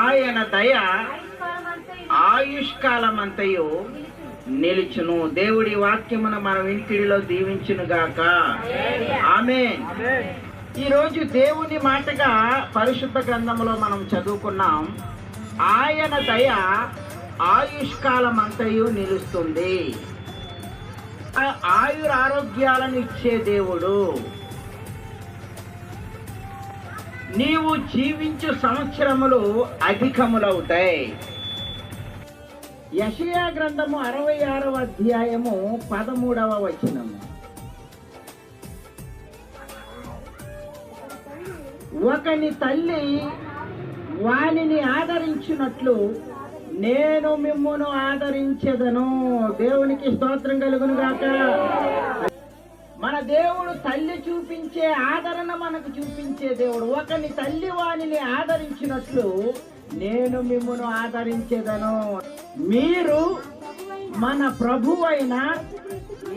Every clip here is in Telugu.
ఆయన దయ ఆయుష్కాలమంతయు నిలుచును. దేవుడి వాక్యమును మన వింటిడిలో దీవించునుగాక. ఆమేన్. ఈరోజు దేవుని మాటగా పరిశుద్ధ గ్రంథంలో మనం చదువుకున్నాం, ఆయన దయ ఆయుష్కాలమంతయు నిలుస్తుంది. ఆయురారోగ్యాలను ఇచ్చే దేవుడు. నీవు జీవించు సంవత్సరములు అధికములవుతాయి. యెషయా గ్రంథము 66వ అధ్యాయము 13వ వచనము. ఒకని తల్లి వానిని ఆదరించినట్లు నేను మిమ్మును ఆదరించెదను. దేవునికి స్తోత్రం కలుగును గాక. మన దేవుడు తల్లి చూపించే ఆదరణ మనకు చూపించే దేవుడు. ఒకని తల్లి వానిని ఆదరించినట్లు నేను మిమ్మును ఆదరించెదను. మీరు మన ప్రభువైన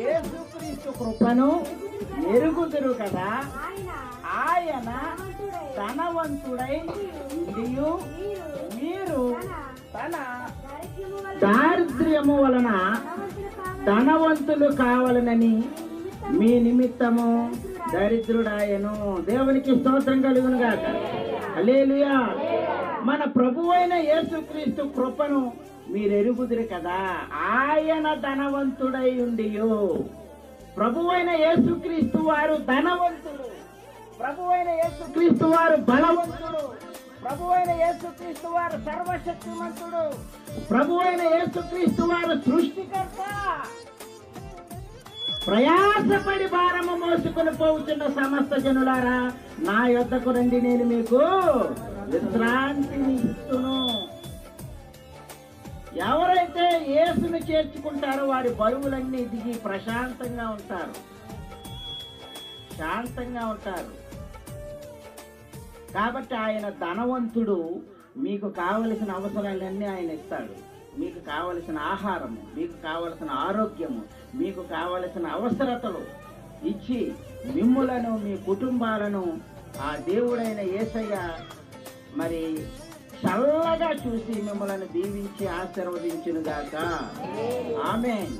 యేసుక్రీస్తు కృపను ఎరుగుదురు కదా. ఆయన ధనవంతుడై ఉండియు మీరు తన దారిద్ర్యము వలన ధనవంతులు కావాలనని మీ నిమిత్తము దరిద్రుడాయను. దేవునికి స్తోత్రం కలుగును గాక. హల్లెలూయా. మన ప్రభువైన యేసుక్రీస్తు కృపను మీరు ఎరుగుదురు కదా. ఆయన ధనవంతుడై ఉండియు. ప్రభువైన యేసుక్రీస్తు వారు ధనవంతుడు. ప్రభువైన యేసుక్రీస్తు వారు బలవంతుడు. ప్రభువైన యేసుక్రీస్తు వారు సర్వశక్తిమంతుడు. ప్రభువైన యేసుక్రీస్తు వారు సృష్టికర్త. ప్రయాసపడి భారము మోసుకొని పోవుచున్న సమస్త జనులారా, నా యొద్దకు రండి, నేను మీకు విశ్రాంతిని ఇస్తును. ఎవరైతే యేసును చేర్చుకుంటారో వారి బరువులన్నీ దిగి ప్రశాంతంగా ఉంటారు, శాంతంగా ఉంటారు. కాబట్టి ఆయన ధనవంతుడు. మీకు కావలసిన అవసరాలన్నీ ఆయన ఇస్తాడు. మీకు కావలసిన ఆహారము, మీకు కావలసిన ఆరోగ్యము, మీకు కావలసిన అవసరతలు ఇచ్చి మిమ్ములను మీ కుటుంబాలను ఆ దేవుడైన యేసయ్య మరి చల్లగా చూసి మిమ్మల్ని దీవించి ఆశీర్వదించునుగాక. ఆమేన్.